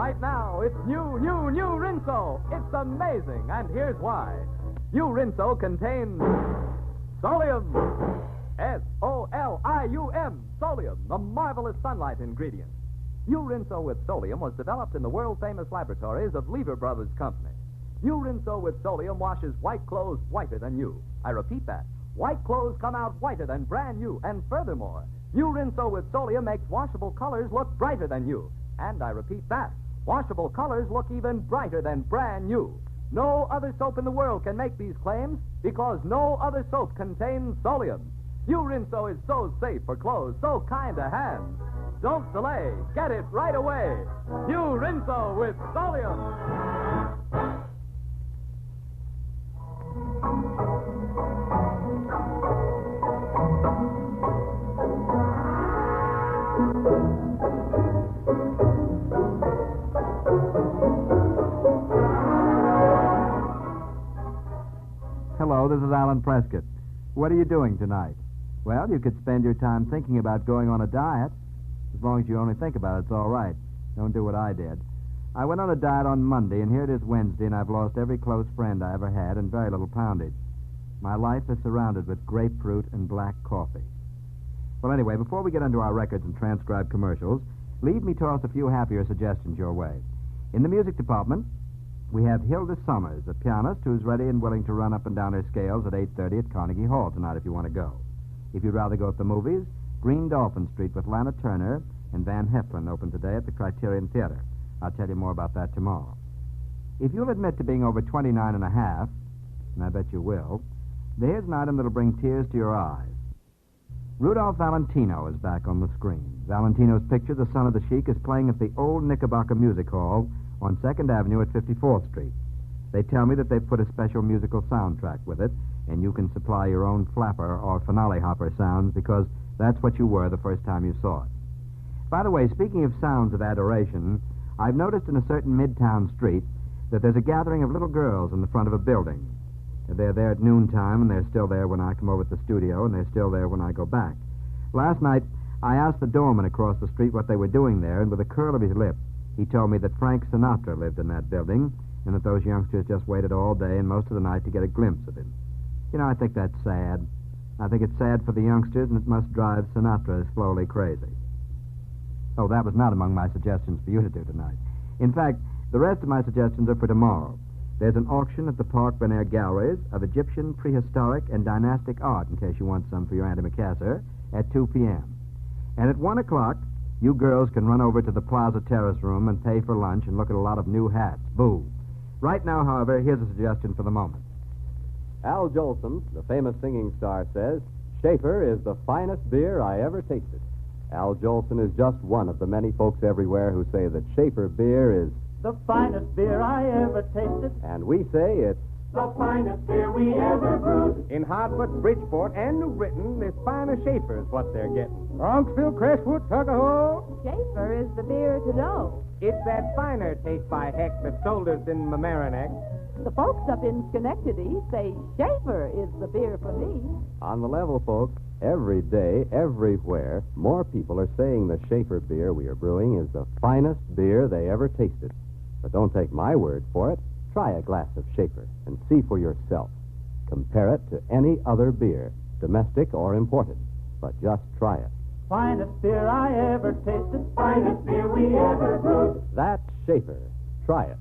Right now, it's new Rinso. It's amazing, and here's why. New Rinso contains Solium. Solium. Solium, the marvelous sunlight ingredient. New Rinso with Solium was developed in the world-famous laboratories of Lever Brothers Company. New Rinso with Solium washes white clothes whiter than new. I repeat that. White clothes come out whiter than brand new. And furthermore, New Rinso with Solium makes washable colors look brighter than new. And I repeat that. Washable colors look even brighter than brand new. No other soap in the world can make these claims because no other soap contains Solium. New Rinso is so safe for clothes, so kind to hands. Don't delay. Get it right away. New Rinso with Solium. Hello, this is Alan Prescott. What are you doing tonight? Well, you could spend your time thinking about going on a diet. As long as you only think about it, it's all right. Don't do what I did. I went on a diet on Monday, and here it is Wednesday, and I've lost every close friend I ever had and very little poundage. My life is surrounded with grapefruit and black coffee. Well, anyway, before we get into our records and transcribed commercials, leave me toss a few happier suggestions your way. In the music department, we have Hilda Summers, a pianist who's ready and willing to run up and down her scales at 8:30 at Carnegie Hall tonight if you want to go. If you'd rather go to the movies, Green Dolphin Street with Lana Turner and Van Heflin open today at the Criterion Theater. I'll tell you more about that tomorrow. If you'll admit to being over 29 and a half, and I bet you will, there's an item that'll bring tears to your eyes. Rudolph Valentino is back on the screen. Valentino's picture, The Son of the Sheik, is playing at the Old Knickerbocker Music Hall on 2nd Avenue at 54th Street. They tell me that they've put a special musical soundtrack with it, and you can supply your own flapper or finale hopper sounds because that's what you were the first time you saw it. By the way, speaking of sounds of adoration, I've noticed in a certain midtown street that there's a gathering of little girls in the front of a building. They're there at noontime, and they're still there when I come over to the studio, and they're still there when I go back. Last night, I asked the doorman across the street what they were doing there, and with a curl of his lip, he told me that Frank Sinatra lived in that building, and that those youngsters just waited all day and most of the night to get a glimpse of him. You know, I think that's sad. I think it's sad for the youngsters, and it must drive Sinatra slowly crazy. Oh, that was not among my suggestions for you to do tonight. In fact, the rest of my suggestions are for tomorrow. There's an auction at the Park Benair Galleries of Egyptian, prehistoric, and dynastic art, in case you want some for your antimacassar, at 2 p.m. And at 1 o'clock, you girls can run over to the Plaza Terrace room and pay for lunch and look at a lot of new hats. Boo. Right now, however, here's a suggestion for the moment. Al Jolson, the famous singing star, says, Schaefer is the finest beer I ever tasted. Al Jolson is just one of the many folks everywhere who say that Schaefer beer is the finest beer I ever tasted. And we say it's the finest beer we ever brewed. In Hartford, Bridgeport, and New Britain, this finer Schaefer is what they're getting. Bronxville, Crestwood, Tuckahoe. Schaefer is the beer to know. It's that finer taste by heck that sold us in Mamaroneck. The folks up in Schenectady say Schaefer is the beer for me. On the level, folks, every day, everywhere, more people are saying the Schaefer beer we are brewing is the finest beer they ever tasted. But don't take my word for it. Try a glass of Schaefer and see for yourself. Compare it to any other beer, domestic or imported. But just try it. Finest beer I ever tasted. Finest beer we ever brewed. That's Schaefer. Try it.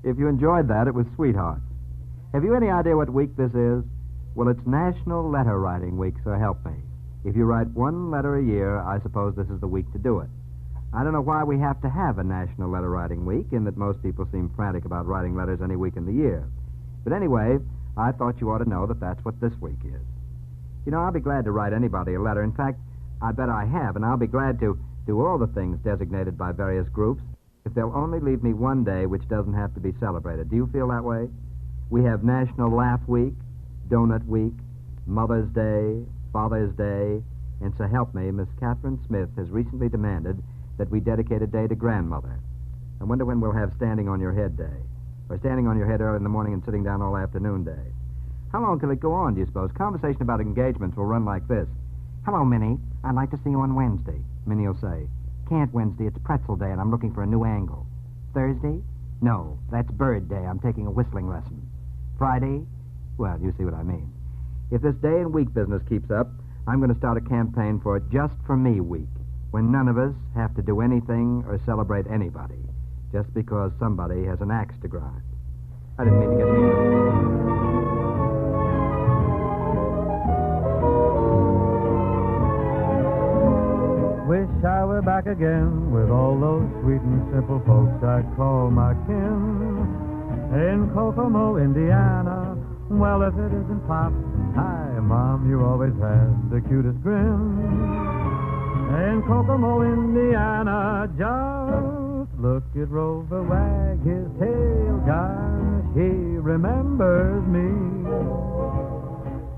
If you enjoyed that, it was sweetheart. Have you any idea what week this is? Well, it's National Letter Writing Week, so help me. If you write one letter a year, I suppose this is the week to do it. I don't know why we have to have a National Letter Writing Week, in that most people seem frantic about writing letters any week in the year. But anyway, I thought you ought to know that that's what this week is. You know, I'll be glad to write anybody a letter. In fact, I bet I have, and I'll be glad to do all the things designated by various groups if they'll only leave me one day which doesn't have to be celebrated. Do you feel that way? We have National Laugh Week, Donut Week, Mother's Day, Father's Day, and so help me, Miss Catherine Smith has recently demanded that we dedicate a day to Grandmother. I wonder when we'll have Standing on Your Head Day, or Standing on Your Head early in the morning and sitting down all afternoon Day. How long can it go on, do you suppose? Conversation about engagements will run like this. Hello, Minnie. I'd like to see you on Wednesday. Minnie will say, can't Wednesday, it's pretzel day and I'm looking for a new angle. Thursday? No, that's bird day. I'm taking a whistling lesson. Friday? Well, you see what I mean. If this day and week business keeps up, I'm going to start a campaign for Just For Me Week, when none of us have to do anything or celebrate anybody, just because somebody has an axe to grind. I didn't mean to get Wish I were back again with all those sweet and simple folks I call my kin. In Kokomo, Indiana, well, if it isn't Pop, hi, Mom, you always had the cutest grin. In Kokomo, Indiana, just look at Rover wag his tail. Gosh, he remembers me.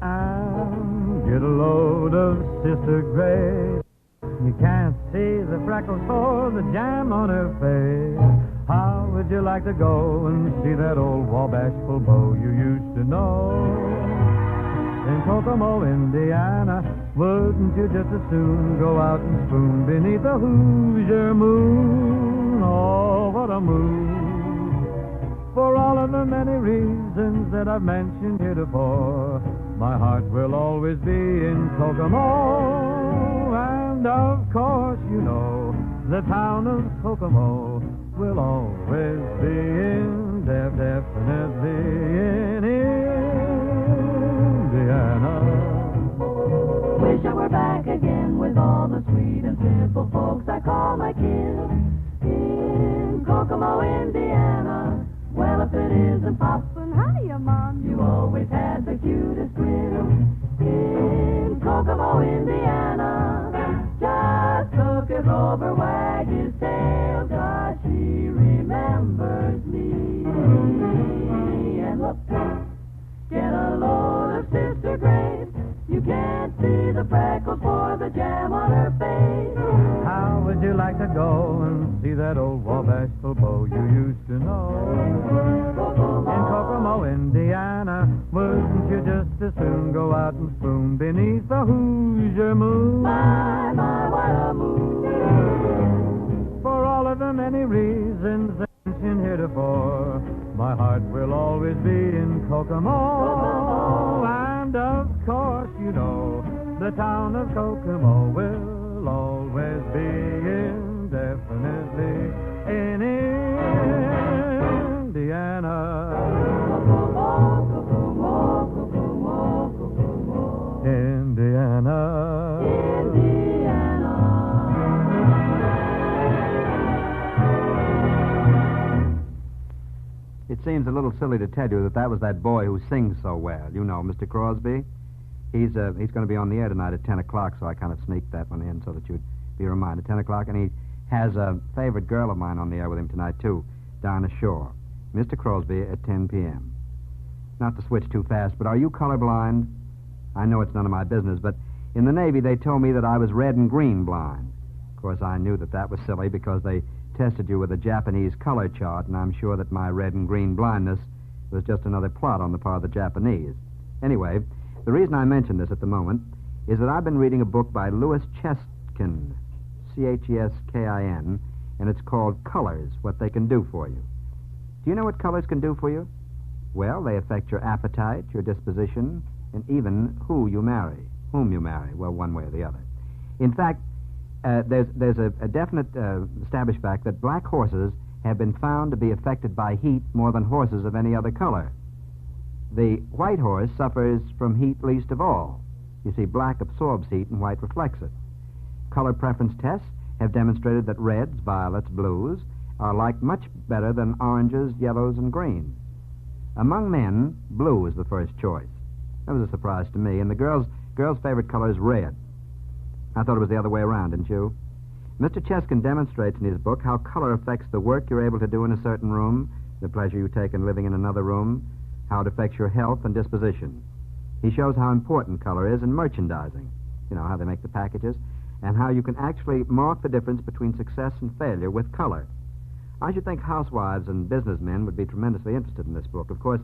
And get a load of Sister Grace. You can't see the freckles or the jam on her face. How would you like to go and see that old Wabashful beau you used to know? In Kokomo, Indiana, wouldn't you just as soon go out and spoon beneath the Hoosier moon? Oh, what a moon! For all of the many reasons that I've mentioned heretofore, my heart will always be in Kokomo. And of course, you know, the town of Kokomo will always be in, definitely in Indiana. Wish I were back again with all the sweet and simple folks I call my kin. In Kokomo, Indiana. Well, if it isn't Pop, And hiya, Mom. you always had the cutest grin. In Kokomo, Indiana. Just look at Rover wag his tail. Gosh, he remembers me. And look, get a load of Sister Grace. You can't see the freckles or the jam on her face. How would you like to go and see that old Wabashful beau you used to know? In Kokomo, Indiana, wouldn't you just as soon go out and spoon beneath the Hoosier moon? My, what a moon. For all of the many reasons mentioned heretofore, my heart will always be in Kokomo. And of course, you know, the town of Kokomo will always be indefinitely in Indiana. Indiana. It seems a little silly to tell you that was that boy who sings so well. You know, Mr. Crosby. He's going to be on the air tonight at 10 o'clock, so I kind of sneaked that one in so that you'd be reminded. 10 o'clock, and he has a favorite girl of mine on the air with him tonight, too, Dinah Shore. Mr. Crosby at 10 p.m. Not to switch too fast, but are you colorblind? I know it's none of my business, but in the Navy they told me that I was red and green blind. Of course, I knew that was silly because they tested you with a Japanese color chart, and I'm sure that my red and green blindness was just another plot on the part of the Japanese. Anyway, the reason I mention this at the moment is that I've been reading a book by Louis Cheskin, Cheskin, and it's called Colors, What They Can Do For You. Do you know what colors can do for you? Well, they affect your appetite, your disposition, and even whom you marry, well, one way or the other. In fact, there's a definite established fact that black horses have been found to be affected by heat more than horses of any other color. The white horse suffers from heat least of all. You see, black absorbs heat and white reflects it. Color preference tests have demonstrated that reds, violets, blues are liked much better than oranges, yellows, and greens. Among men, blue is the first choice. That was a surprise to me, and the girls' favorite color is red. I thought it was the other way around, didn't you? Mr. Cheskin demonstrates in his book how color affects the work you're able to do in a certain room, the pleasure you take in living in another room, how it affects your health and disposition. He shows how important color is in merchandising, you know, how they make the packages, and how you can actually mark the difference between success and failure with color. I should think housewives and businessmen would be tremendously interested in this book. Of course,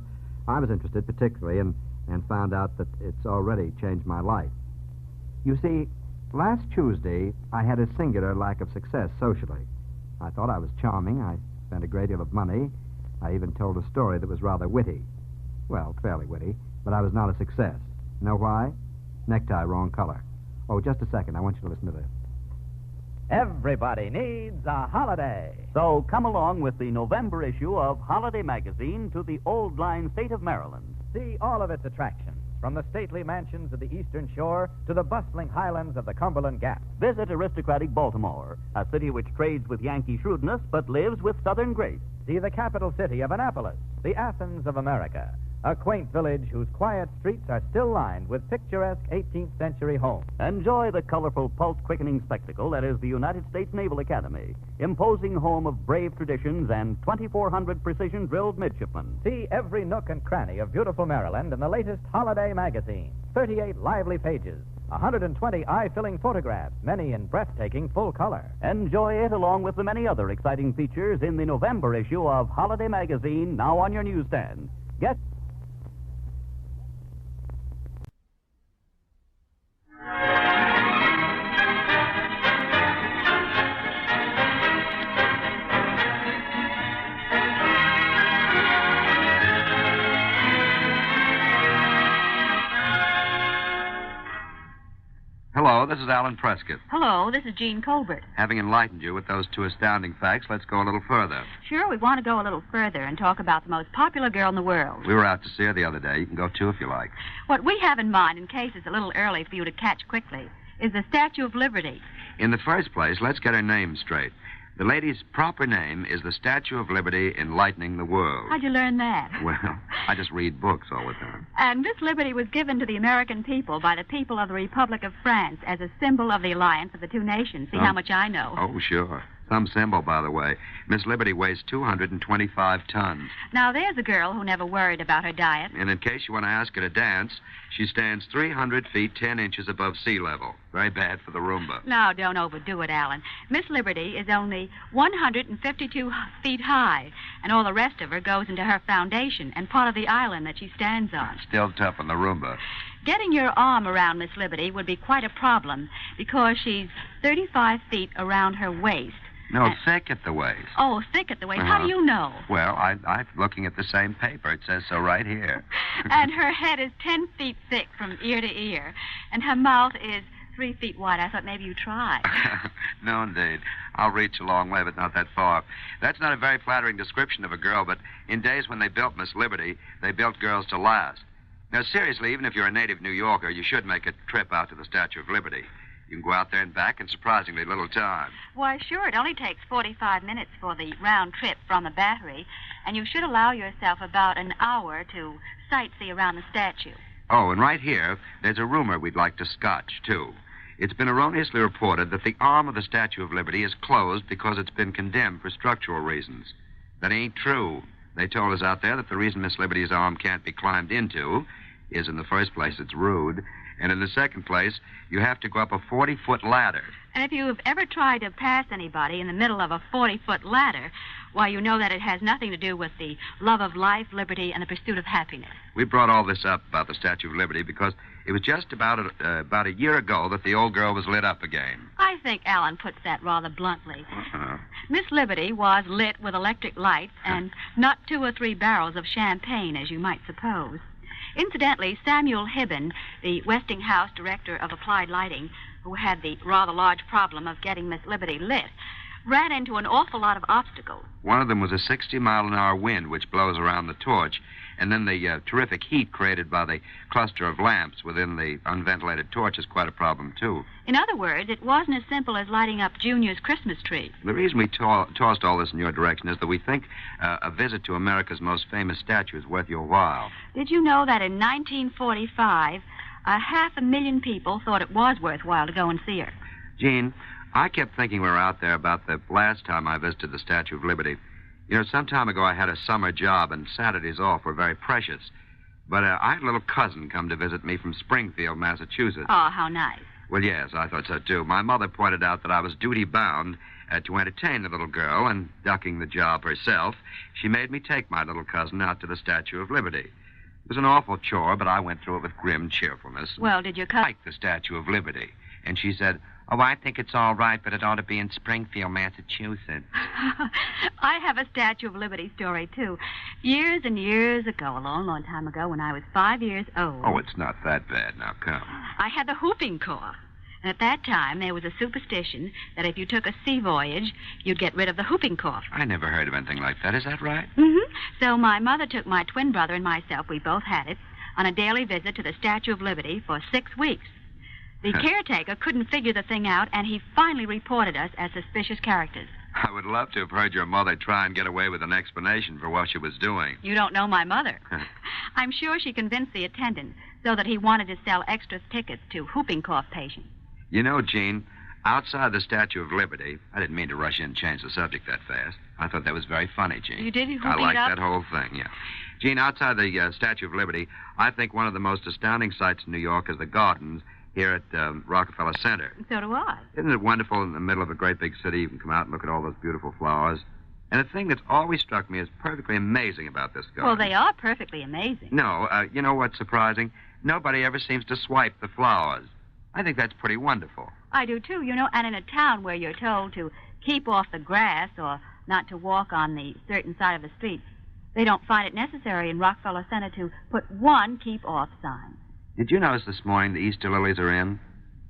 I was interested particularly and found out that it's already changed my life. You see, last Tuesday, I had a singular lack of success socially. I thought I was charming. I spent a great deal of money. I even told a story that was rather witty. Well, fairly witty, but I was not a success. Know why? Necktie, wrong color. Oh, just a second. I want you to listen to this. Everybody needs a holiday. So come along with the November issue of Holiday Magazine to the old line state of Maryland. See all of its attractions, from the stately mansions of the Eastern Shore to the bustling highlands of the Cumberland Gap. Visit aristocratic Baltimore, a city which trades with Yankee shrewdness but lives with Southern grace. See the capital city of Annapolis, the Athens of America, a quaint village whose quiet streets are still lined with picturesque 18th century homes. Enjoy the colorful, pulse-quickening spectacle that is the United States Naval Academy, imposing home of brave traditions and 2,400 precision-drilled midshipmen. See every nook and cranny of beautiful Maryland in the latest Holiday Magazine. 38 lively pages, 120 eye-filling photographs, many in breathtaking full color. Enjoy it along with the many other exciting features in the November issue of Holiday Magazine, now on your newsstand. Get Hello, this is Alan Prescott. Hello, this is Jean Colbert. Having enlightened you with those two astounding facts, let's go a little further. Sure, we want to go a little further and talk about the most popular girl in the world. We were out to see her the other day. You can go too if you like. What we have in mind, in case it's a little early for you to catch quickly, is the Statue of Liberty. In the first place, let's get her name straight. The lady's proper name is the Statue of Liberty Enlightening the World. How'd you learn that? Well, I just read books all the time. And this liberty was given to the American people by the people of the Republic of France as a symbol of the alliance of the two nations. See how much I know. Oh, sure. Some symbol, by the way. Miss Liberty weighs 225 tons. Now, there's a girl who never worried about her diet. And in case you want to ask her to dance, she stands 300 feet 10 inches above sea level. Very bad for the Roomba. Now, don't overdo it, Alan. Miss Liberty is only 152 feet high, and all the rest of her goes into her foundation and part of the island that she stands on. Still tough on the Roomba. Getting your arm around Miss Liberty would be quite a problem because she's 35 feet around her waist. No, thick at the waist. Oh, thick at the waist. How do you know? Well, I'm looking at the same paper. It says so right here. And her head is 10 feet thick from ear to ear, and her mouth is 3 feet wide. I thought maybe you'd try. No, indeed. I'll reach a long way, but not that far. That's not a very flattering description of a girl, but in days when they built Miss Liberty, they built girls to last. Now, seriously, even if you're a native New Yorker, you should make a trip out to the Statue of Liberty. You can go out there and back in surprisingly little time. Why, sure. It only takes 45 minutes for the round trip from the Battery, and you should allow yourself about an hour to sightsee around the statue. Oh, and right here, there's a rumor we'd like to scotch, too. It's been erroneously reported that the arm of the Statue of Liberty is closed because it's been condemned for structural reasons. That ain't true. They told us out there that the reason Miss Liberty's arm can't be climbed into is, in the first place, it's rude, and in the second place, you have to go up a 40-foot ladder. And if you've ever tried to pass anybody in the middle of a 40-foot ladder, why, you know that it has nothing to do with the love of life, liberty, and the pursuit of happiness. We brought all this up about the Statue of Liberty because it was just about a year ago that the old girl was lit up again. I think Alan puts that rather bluntly. Uh-huh. Miss Liberty was lit with electric lights and not 2 or 3 barrels of champagne, as you might suppose. Incidentally, Samuel Hibben, the Westinghouse director of applied lighting, who had the rather large problem of getting Miss Liberty lit, ran into an awful lot of obstacles. One of them was a 60-mile-an-hour wind which blows around the torch, and then the terrific heat created by the cluster of lamps within the unventilated torch is quite a problem, too. In other words, it wasn't as simple as lighting up Junior's Christmas tree. The reason we tossed all this in your direction is that we think a visit to America's most famous statue is worth your while. Did you know that in 1945, 500,000 people thought it was worthwhile to go and see her? Gene, I kept thinking we were out there about the last time I visited the Statue of Liberty. You know, some time ago I had a summer job, and Saturdays off were very precious. But I had a little cousin come to visit me from Springfield, Massachusetts. Oh, how nice. Well, yes, I thought so, too. My mother pointed out that I was duty-bound to entertain the little girl, and ducking the job herself, she made me take my little cousin out to the Statue of Liberty. It was an awful chore, but I went through it with grim cheerfulness. Well, did your cousin... Like the Statue of Liberty. And she said, "Oh, I think it's all right, but it ought to be in Springfield, Massachusetts." I have a Statue of Liberty story, too. Years and years ago, a long, long time ago, when I was 5 years old... Oh, it's not that bad. Now, come. I had the whooping cough. And at that time, there was a superstition that if you took a sea voyage, you'd get rid of the whooping cough. I never heard of anything like that. Is that right? Mm-hmm. So my mother took my twin brother and myself, we both had it, on a daily visit to the Statue of Liberty for 6 weeks. The caretaker couldn't figure the thing out, and he finally reported us as suspicious characters. I would love to have heard your mother try and get away with an explanation for what she was doing. You don't know my mother. I'm sure she convinced the attendant so that he wanted to sell extra tickets to whooping cough patients. You know, Gene, outside the Statue of Liberty, I didn't mean to rush in and change the subject that fast. I thought that was very funny, Gene. You did? You I liked that whole thing, yeah. Gene, outside the Statue of Liberty, I think one of the most astounding sights in New York is the gardens here at Rockefeller Center. So do I. Isn't it wonderful in the middle of a great big city? You can come out and look at all those beautiful flowers. And the thing that's always struck me as perfectly amazing about this garden... Well, they are perfectly amazing. No, you know what's surprising? Nobody ever seems to swipe the flowers. I think that's pretty wonderful. I do, too, and in a town where you're told to keep off the grass or not to walk on the certain side of the street, they don't find it necessary in Rockefeller Center to put one keep-off sign. Did you notice this morning the Easter lilies are in?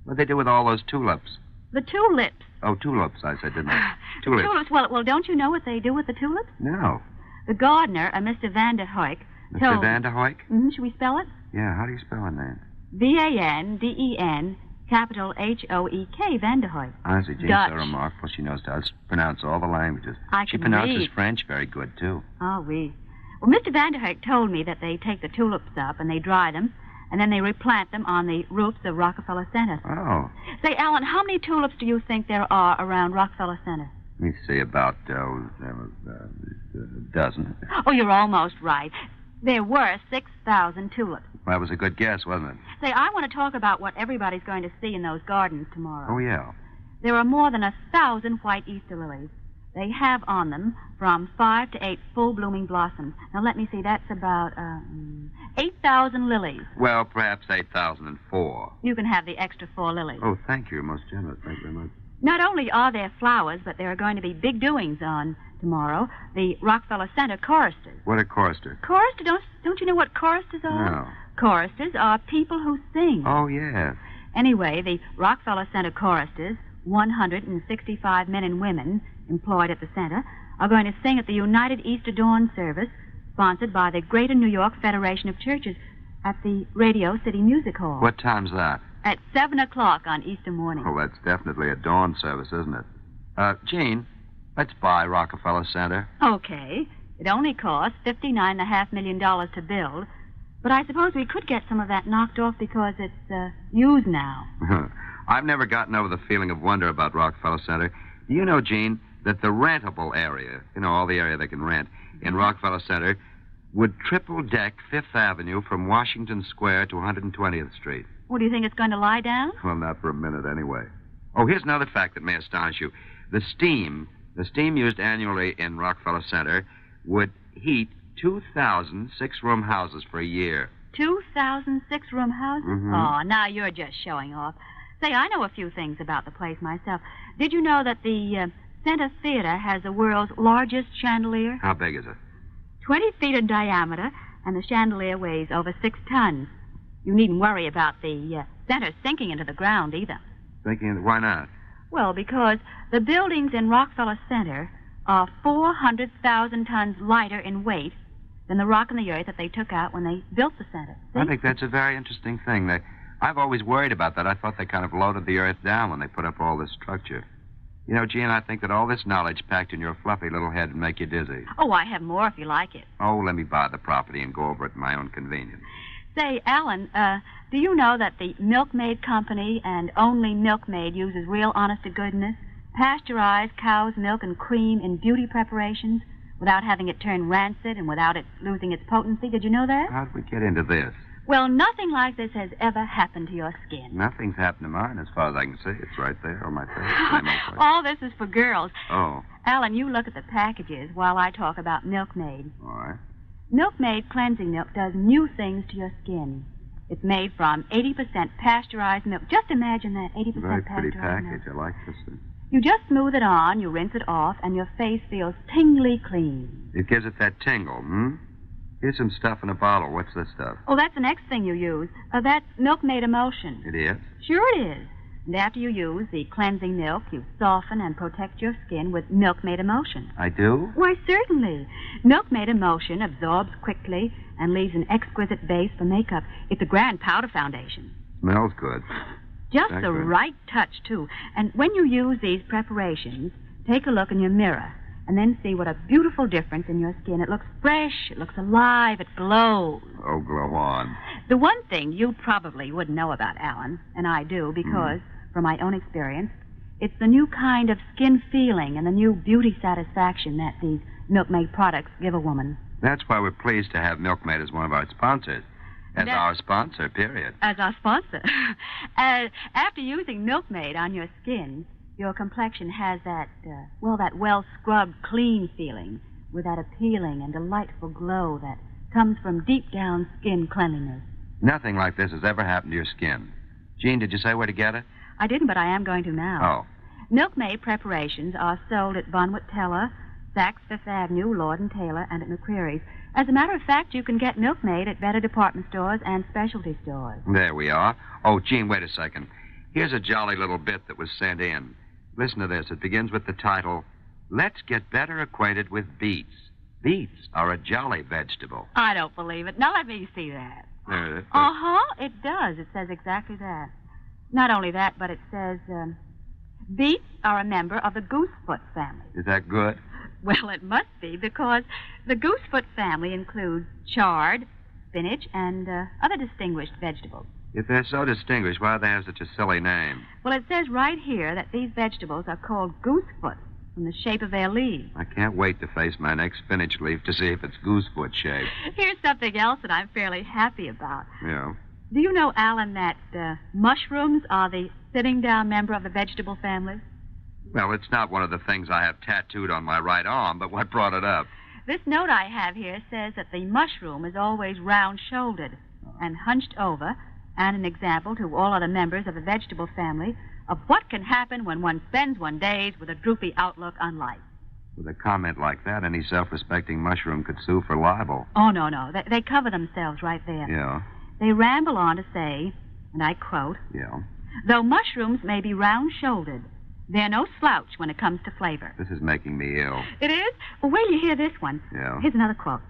What'd they do with all those tulips? The tulips. Oh, tulips, I said, didn't I? Tulips. Tulips. Well, don't you know what they do with the tulips? No. The gardener, Mr. Van der Hoek, Mr. Van der Hoek? Mm-hmm. Should we spell it? Yeah, how do you spell his name? V-A-N-D-E-N, capital H-O-E-K, Van der Hoek. Honestly, Jean's so remarkable. She knows how to pronounce all the languages. She pronounces French very good, too. Oh, oui. Well, Mr. Van der Hoek told me that they take the tulips up and they dry them, and then they replant them on the roofs of Rockefeller Center. Oh. Say, Alan, how many tulips do you think there are around Rockefeller Center? Let me see, about a dozen. Oh, you're almost right. There were 6,000 tulips. Well, that was a good guess, wasn't it? Say, I want to talk about what everybody's going to see in those gardens tomorrow. Oh, yeah. There are more than 1,000 white Easter lilies. They have on them from 5 to 8 full-blooming blossoms. Now, let me see, that's about 8,000 lilies. Well, perhaps 8,004. You can have the extra 4 lilies. Oh, thank you. You're most generous. Thank you very much. Not only are there flowers, but there are going to be big doings on tomorrow. The Rockefeller Center choristers. What are choristers? Choristers? Don't you know what choristers are? No. Choristers are people who sing. Oh, yes. Anyway, the Rockefeller Center choristers, 165 men and women employed at the center, are going to sing at the United Easter Dawn service, sponsored by the Greater New York Federation of Churches, at the Radio City Music Hall. What time's that? At 7 o'clock on Easter morning. Oh, that's definitely a dawn service, isn't it? Gene, let's buy Rockefeller Center. Okay. It only costs $59.5 million to build, but I suppose we could get some of that knocked off because it's used now. I've never gotten over the feeling of wonder about Rockefeller Center. Do you know, Gene, that the rentable area, all the area they can rent, in Rockefeller Center would triple-deck Fifth Avenue from Washington Square to 120th Street? Well, do you think it's going to lie down? Well, not for a minute, anyway. Oh, here's another fact that may astonish you. The steam used annually in Rockefeller Center would heat 2,000 six-room houses for a year. 2,000 six-room houses? Mm-hmm. Oh, now you're just showing off. Say, I know a few things about the place myself. Did you know that the Center Theater has the world's largest chandelier? How big is it? 20 feet in diameter, and the chandelier weighs over 6 tons. You needn't worry about the center sinking into the ground, either. Thinking, why not? Well, because the buildings in Rockefeller Center are 400,000 tons lighter in weight than the rock and the earth that they took out when they built the center. See? I think that's a very interesting thing. I've always worried about that. I thought they kind of loaded the earth down when they put up all this structure. You know, Gene, I think that all this knowledge packed in your fluffy little head would make you dizzy. Oh, I have more if you like it. Oh, let me buy the property and go over it at my own convenience. Say, Alan, do you know that the Milkmaid Company and only Milkmaid uses real honest-to-goodness, pasteurized cow's milk and cream in beauty preparations without having it turn rancid and without it losing its potency? Did you know that? How'd we get into this? Well, nothing like this has ever happened to your skin. Nothing's happened to mine as far as I can see. It's right there on my face. All this is for girls. Oh. Alan, you look at the packages while I talk about Milkmaid. All right. Milkmaid cleansing milk does new things to your skin. It's made from 80% pasteurized milk. Just imagine that, 80% Very pasteurized pretty package. milk. I like this. You just smooth it on, you rinse it off, and your face feels tingly clean. It gives it that tingle, Here's some stuff in a bottle. What's this stuff? Oh, that's the next thing you use. That's Milkmaid Emotion. It is? Sure it is. And after you use the cleansing milk, you soften and protect your skin with Milkmaid Emotion. I do? Why, certainly. Milkmaid Emotion absorbs quickly and leaves an exquisite base for makeup. It's a grand powder foundation. Smells good. Just the right touch, too. And when you use these preparations, take a look in your mirror and then see what a beautiful difference in your skin. It looks fresh, it looks alive, it glows. Oh, glow on. The one thing you probably wouldn't know about, Alan, and I do because, from my own experience, it's the new kind of skin feeling and the new beauty satisfaction that these Milkmaid products give a woman. That's why we're pleased to have Milkmaid as one of our sponsors. As our sponsor, period. As our sponsor. After using Milkmaid on your skin, your complexion has that well-scrubbed, clean feeling with that appealing and delightful glow that comes from deep-down skin cleanliness. Nothing like this has ever happened to your skin. Gene, did you say where to get it? I didn't, but I am going to now. Oh. Milkmaid preparations are sold at Bonwit Teller, Saks Fifth Avenue, Lord & Taylor, and at McCreary's. As a matter of fact, you can get Milkmaid at better department stores and specialty stores. There we are. Oh, Gene, wait a second. Here's a jolly little bit that was sent in. Listen to this. It begins with the title, Let's Get Better Acquainted with Beets. Beets are a jolly vegetable. I don't believe it. Now let me see that. There it is. It does. It says exactly that. Not only that, but it says, beets are a member of the goosefoot family. Is that good? Well, it must be, because the goosefoot family includes chard, spinach, and other distinguished vegetables. If they're so distinguished, why do they have such a silly name? Well, it says right here that these vegetables are called goosefoot from the shape of their leaves. I can't wait to face my next spinach leaf to see if it's goosefoot shaped. Here's something else that I'm fairly happy about. Yeah. Do you know, Alan, that mushrooms are the sitting-down member of the vegetable family? Well, it's not one of the things I have tattooed on my right arm, but what brought it up? This note I have here says that the mushroom is always round-shouldered and hunched over, and an example to all other members of the vegetable family of what can happen when one spends one days with a droopy outlook on life. With a comment like that, any self-respecting mushroom could sue for libel. Oh, no. They cover themselves right there. Yeah. They ramble on to say, and I quote, Yeah. Though mushrooms may be round-shouldered, they're no slouch when it comes to flavor. This is making me ill. It is? Well, wait till you hear this one. Yeah. Here's another quote.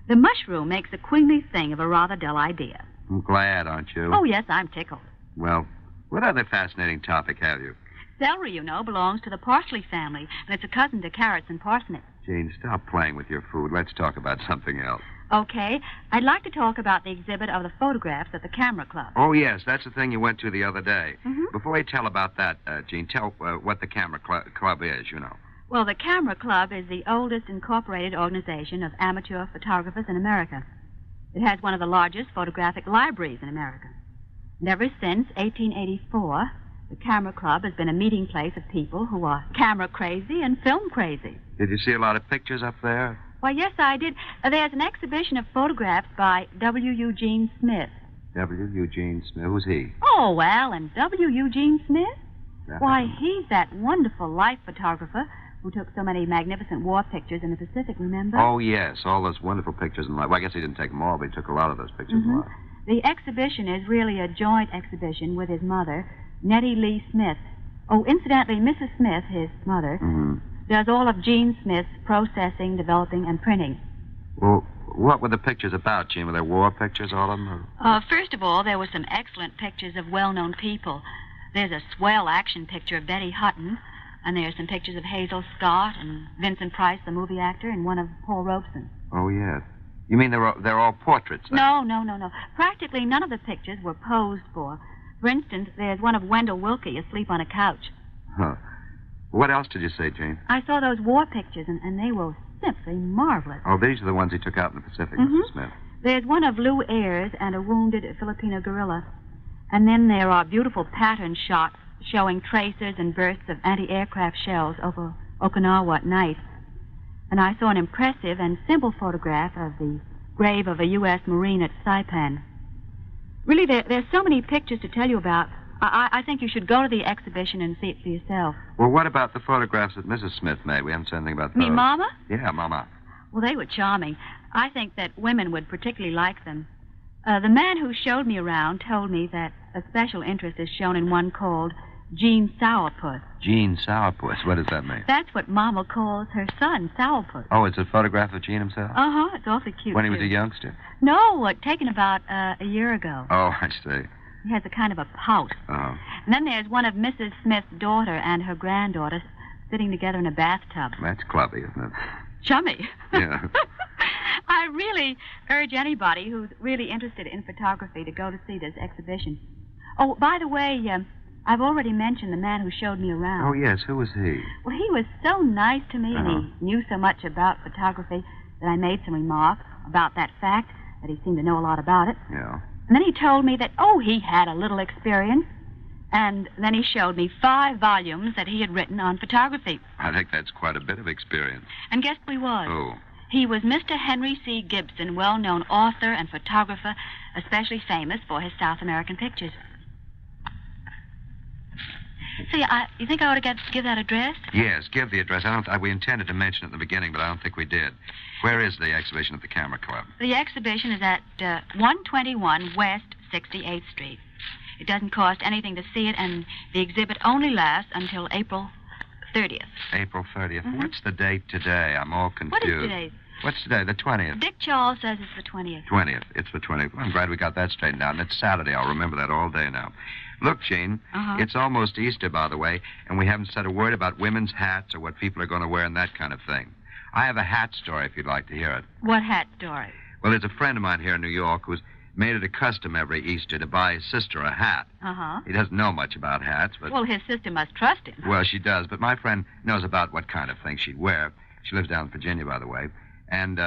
The mushroom makes a queenly thing of a rather dull idea. I'm glad, aren't you? Oh, yes, I'm tickled. Well, what other fascinating topic have you? Celery, you know, belongs to the parsley family, and it's a cousin to carrots and parsnips. Jane, stop playing with your food. Let's talk about something else. Okay. I'd like to talk about the exhibit of the photographs at the Camera Club. Oh, yes, that's the thing you went to the other day. Mm-hmm. Before you tell about that, Gene, tell what the Camera Club is, you know. Well, the Camera Club is the oldest incorporated organization of amateur photographers in America. It has one of the largest photographic libraries in America. And ever since 1884, the Camera Club has been a meeting place of people who are camera crazy and film crazy. Did you see a lot of pictures up there? Why, yes, I did. There's an exhibition of photographs by W. Eugene Smith. W. Eugene Smith? Who's he? Oh, Alan, W. Eugene Smith? That Why, him. he's that wonderful life photographer who took so many magnificent war pictures in the Pacific, remember? Oh, yes, all those wonderful pictures in life. Well, I guess he didn't take them all, but he took a lot of those pictures in life. The exhibition is really a joint exhibition with his mother, Nettie Lee Smith, Oh, incidentally, Mrs. Smith, his mother, does all of Gene Smith's processing, developing, and printing. Well, what were the pictures about, Gene? Were there war pictures, all of them? First of all, there were some excellent pictures of well-known people. There's a swell action picture of Betty Hutton, and there's some pictures of Hazel Scott and Vincent Price, the movie actor, and one of Paul Robeson. Oh, yes. You mean they're all portraits, then? No. Practically none of the pictures were posed for. For instance, there's one of Wendell Wilkie asleep on a couch. Huh. What else did you say, Jane? I saw those war pictures, and they were simply marvelous. Oh, these are the ones he took out in the Pacific, Mr. Smith. There's one of Lou Ayres and a wounded Filipino guerrilla. And then there are beautiful pattern shots showing tracers and bursts of anti-aircraft shells over Okinawa at night. And I saw an impressive and simple photograph of the grave of a U.S. Marine at Saipan. Really, there's so many pictures to tell you about. I think you should go to the exhibition and see it for yourself. Well, what about the photographs that Mrs. Smith made? We haven't said anything about those. Me, Mama? Yeah, Mama. Well, they were charming. I think that women would particularly like them. The man who showed me around told me that a special interest is shown in one called Gene Sourpuss. Gene Sourpuss. What does that mean? That's what Mama calls her son, Sourpuss. Oh, it's a photograph of Gene himself? Uh-huh. It's awfully cute, When he was too. a youngster? No, taken about a year ago. Oh, I see. He has a kind of a pout. Oh. And then there's one of Mrs. Smith's daughter and her granddaughter sitting together in a bathtub. That's clubby, isn't it? Chummy. Yeah. I really urge anybody who's really interested in photography to go to see this exhibition. Oh, by the way, I've already mentioned the man who showed me around. Oh, yes. Who was he? Well, he was so nice to me, and he knew so much about photography that I made some remark about that fact, that he seemed to know a lot about it. Yeah. And then he told me that, he had a little experience. And then he showed me 5 volumes that he had written on photography. I think that's quite a bit of experience. And guess who he was? Who? He was Mr. Henry C. Gibson, well-known author and photographer, especially famous for his South American pictures. Say, you think I ought to give that address? Yes, give the address. We intended to mention it in the beginning, but I don't think we did. Where is the exhibition at the Camera Club? The exhibition is at 121 West 68th Street. It doesn't cost anything to see it, and the exhibit only lasts until April 30th. April 30th. What's the date today? I'm all confused. What is today? What's today? The 20th. Dick Charles says it's the 20th. 20th. It's the 20th. I'm glad we got that straightened out. And it's Saturday. I'll remember that all day now. Look, Gene, it's almost Easter, by the way, and we haven't said a word about women's hats or what people are going to wear and that kind of thing. I have a hat story if you'd like to hear it. What hat story? Well, there's a friend of mine here in New York who's made it a custom every Easter to buy his sister a hat. He doesn't know much about hats, but... Well, his sister must trust him. Well, she does, but my friend knows about what kind of things she'd wear. She lives down in Virginia, by the way. And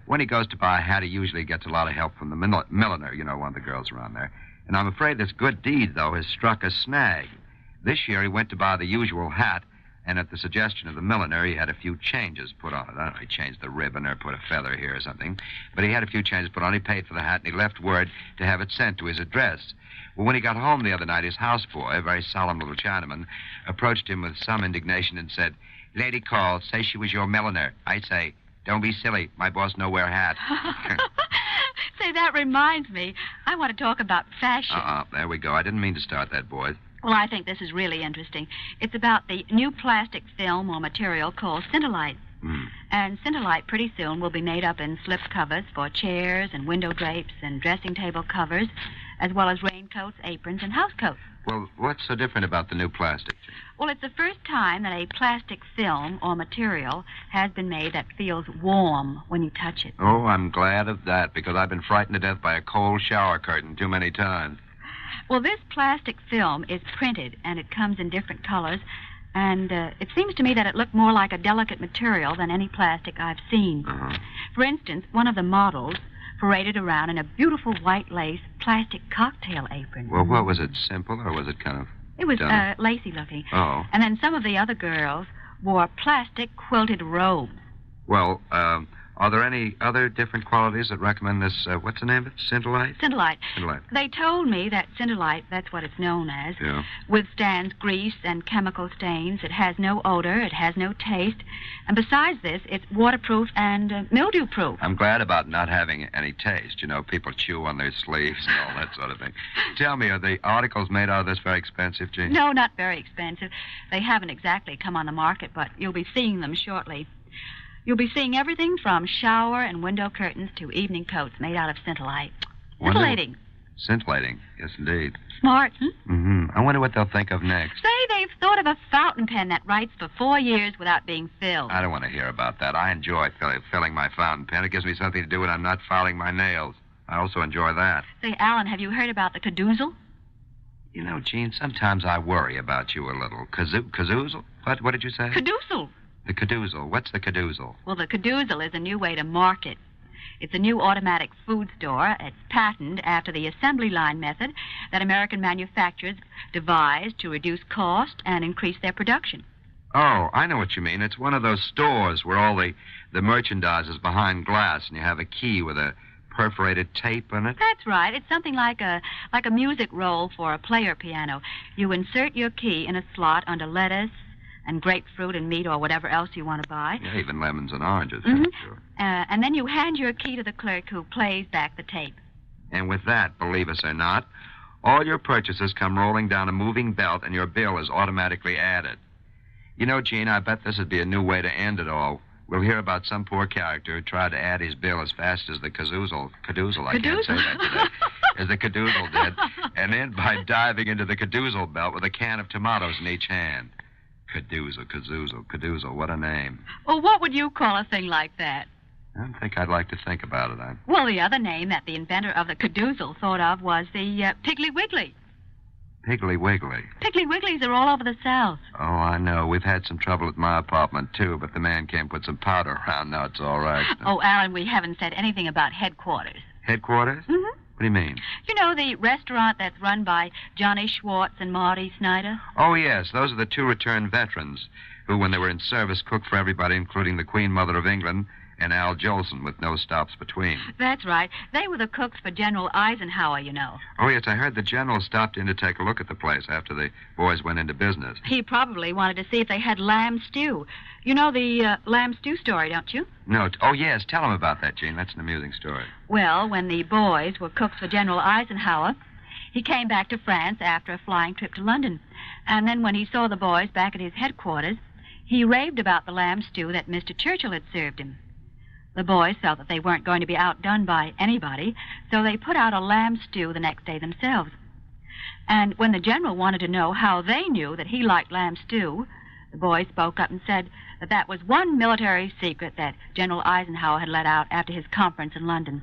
when he goes to buy a hat, he usually gets a lot of help from the milliner, one of the girls around there. And I'm afraid this good deed, though, has struck a snag. This year he went to buy the usual hat, and at the suggestion of the milliner, he had a few changes put on it. I don't know, he changed the ribbon or put a feather here or something. But he had a few changes put on. He paid for the hat, and he left word to have it sent to his address. Well, when he got home the other night, his houseboy, a very solemn little Chinaman, approached him with some indignation and said, "Lady called, say she was your milliner." I say, "Don't be silly. My boss no wear hat." Say, that reminds me. I want to talk about fashion. There we go. I didn't mean to start that, boys. Well, I think this is really interesting. It's about the new plastic film or material called Scintillite. And Scintillite pretty soon will be made up in slip covers for chairs and window drapes and dressing table covers, as well as raincoats, aprons, and housecoats. Well, what's so different about the new plastic? Well, it's the first time that a plastic film or material has been made that feels warm when you touch it. Oh, I'm glad of that, because I've been frightened to death by a cold shower curtain too many times. Well, this plastic film is printed, and it comes in different colors, and it seems to me that it looked more like a delicate material than any plastic I've seen. For instance, one of the models paraded around in a beautiful white lace plastic cocktail apron. Well, what was it, simple, or was it kind of... It was lacy looking. Oh. And then some of the other girls wore plastic quilted robes. Well, Are there any other different qualities that recommend this, what's the name of it? Scintillite? Scintillite. Scintillite. They told me that Scintillite, that's what it's known as, Yeah. withstands grease and chemical stains. It has no odor. It has no taste. And besides this, it's waterproof and mildew-proof. I'm glad about not having any taste. You know, people chew on their sleeves and all that sort of thing. Tell me, are the articles made out of this very expensive, Gene? No, not very expensive. They haven't exactly come on the market, but you'll be seeing them shortly. You'll be seeing everything from shower and window curtains to evening coats made out of Scintillite. Scintillating. Scintillating, yes, indeed. Smart, I wonder what they'll think of next. Say they've thought of a fountain pen that writes for 4 years without being filled. I don't want to hear about that. I enjoy filling my fountain pen. It gives me something to do when I'm not filing my nails. I also enjoy that. Say, Alan, have you heard about the cadoozle? You know, Gene, sometimes I worry about you a little. Cadoozle? What did you say? Cadoozle. The cadoozle. What's the cadoozle? Well, the cadoozle is a new way to market. It's a new automatic food store. It's patented after the assembly line method that American manufacturers devised to reduce cost and increase their production. Oh, I know what you mean. It's one of those stores where all the merchandise is behind glass and you have a key with a perforated tape in it. That's right. It's something like a music roll for a player piano. You insert your key in a slot under lettuce and grapefruit and meat or whatever else you want to buy. Yeah, even lemons and oranges. Mm-hmm. Sure. And then you hand your key to the clerk who plays back the tape. And with that, believe us or not, all your purchases come rolling down a moving belt and your bill is automatically added. You know, Gene, I bet this would be a new way to end it all. We'll hear about some poor character who tried to add his bill as fast as the cadoozle, I can't say that today, as the cadoozle did, and end by diving into the cadoozle belt with a can of tomatoes in each hand. Cadoozle, what a name. Well, what would you call a thing like that? I don't think I'd like to think about it. Well, the other name that the inventor of the cadoozle thought of was the Piggly Wiggly. Piggly Wiggly. Piggly Wigglies are all over the South. Oh, I know. We've had some trouble at my apartment, too, but the man came put some powder around. Now it's all right. Oh, Alan, we haven't said anything about headquarters. Headquarters? Mm-hmm. What do you mean? You know, the restaurant that's run by Johnny Schwartz and Marty Snyder? Oh, yes. Those are the two returned veterans who, when they were in service, cooked for everybody, including the Queen Mother of England and Al Jolson, with no stops between. That's right. They were the cooks for General Eisenhower, you know. Oh, yes. I heard the general stopped in to take a look at the place after the boys went into business. He probably wanted to see if they had lamb stew. You know the lamb stew story, don't you? No. Oh, yes. Tell them about that, Gene. That's an amusing story. Well, when the boys were cooks for General Eisenhower, he came back to France after a flying trip to London. And then when he saw the boys back at his headquarters, he raved about the lamb stew that Mr. Churchill had served him. The boys felt that they weren't going to be outdone by anybody, so they put out a lamb stew the next day themselves. And when the general wanted to know how they knew that he liked lamb stew, the boys spoke up and said that that was one military secret that General Eisenhower had let out after his conference in London.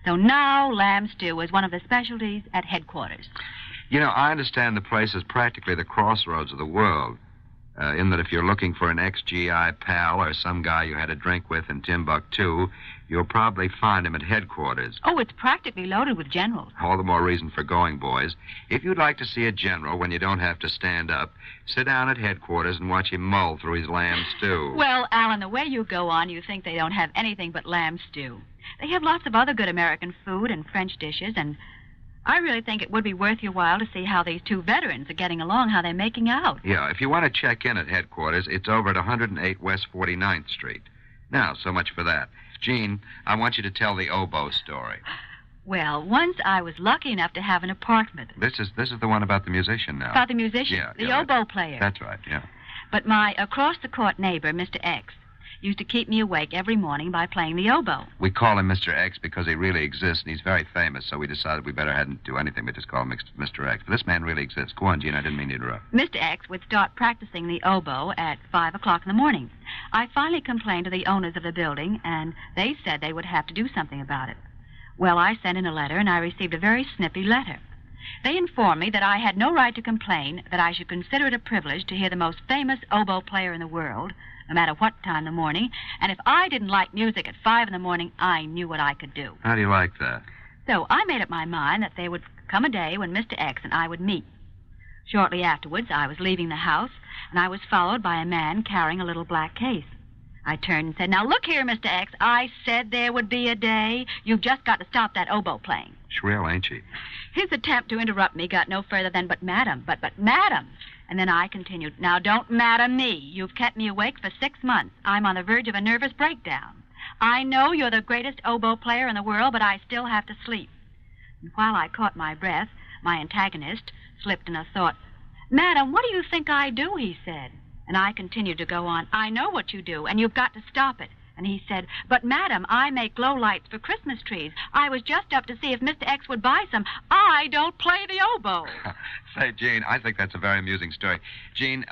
So now lamb stew is one of the specialties at headquarters. You know, I understand the place is practically the crossroads of the world. In that if you're looking for an ex-GI pal or some guy you had a drink with in Timbuktu, you'll probably find him at headquarters. Oh, it's practically loaded with generals. All the more reason for going, boys. If you'd like to see a general when you don't have to stand up, sit down at headquarters and watch him mull through his lamb stew. Well, Alan, the way you go on, you think they don't have anything but lamb stew. They have lots of other good American food and French dishes, and I really think it would be worth your while to see how these two veterans are getting along, how they're making out. Yeah, if you want to check in at headquarters, it's over at 108 West 49th Street. Now, so much for that. Gene, I want you to tell the oboe story. Well, once I was lucky enough to have an apartment. This is the one about the musician now. About the musician? Yeah. The oboe player. That's right, yeah. But my across-the-court neighbor, Mr. X, used to keep me awake every morning by playing the oboe. We call him Mr. X because he really exists, and he's very famous, so we decided we better hadn't do anything but just call him Mr. X. But this man really exists. Go on, Gene, I didn't mean to interrupt. Mr. X would start practicing the oboe at 5 o'clock in the morning. I finally complained to the owners of the building, and they said they would have to do something about it. Well, I sent in a letter, and I received a very snippy letter. They informed me that I had no right to complain, that I should consider it a privilege to hear the most famous oboe player in the world, no matter what time in the morning, and if I didn't like music at 5 in the morning, I knew what I could do. How do you like that? So I made up my mind that there would come a day when Mr. X and I would meet. Shortly afterwards, I was leaving the house, and I was followed by a man carrying a little black case. I turned and said, "Now, look here, Mr. X. I said there would be a day. You've just got to stop that oboe playing." Shrill, ain't she? His attempt to interrupt me got no further than, "But, madam, but, madam." And then I continued, "Now, don't madam me. You've kept me awake for 6 months. I'm on the verge of a nervous breakdown. I know you're the greatest oboe player in the world, but I still have to sleep." And while I caught my breath, my antagonist slipped in a thought. "Madam, what do you think I do?" he said. And I continued to go on. "I know what you do, and you've got to stop it." And he said, "But, madam, I make glow lights for Christmas trees. I was just up to see if Mr. X would buy some. I don't play the oboe." Say, Gene, I think that's a very amusing story. Gene,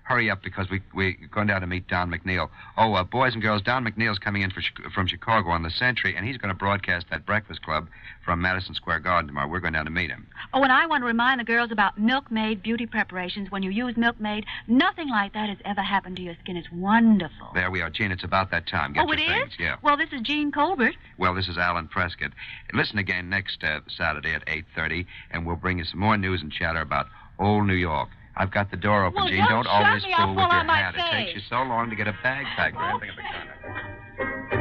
hurry up because we're going down to meet Don McNeil. Oh, boys and girls, Don McNeil's coming in from Chicago on the Century, and he's going to broadcast that Breakfast Club from Madison Square Garden tomorrow. We're going down to meet him. Oh, and I want to remind the girls about Milkmaid beauty preparations. When you use Milkmaid, nothing like that has ever happened to your skin. It's wonderful. There we are, Gene. It's about that time. Get your it things. is? Yeah. Well, this is Jean Colbert. Well, this is Alan Prescott. Listen again next Saturday at 8:30, and we'll bring you some more news and chatter about old New York. I've got the door open, Well, Gene. don't always shut me, I'll fool with fall your on my hat. It takes face. you so long to get a bag packed. Ramping up the corner.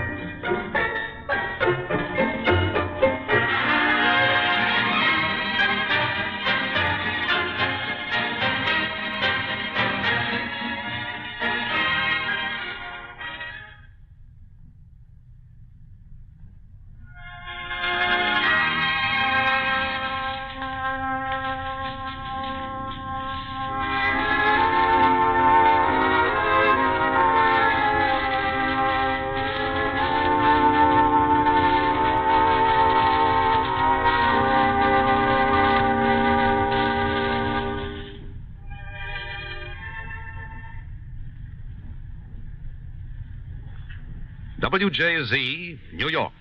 WJZ, New York.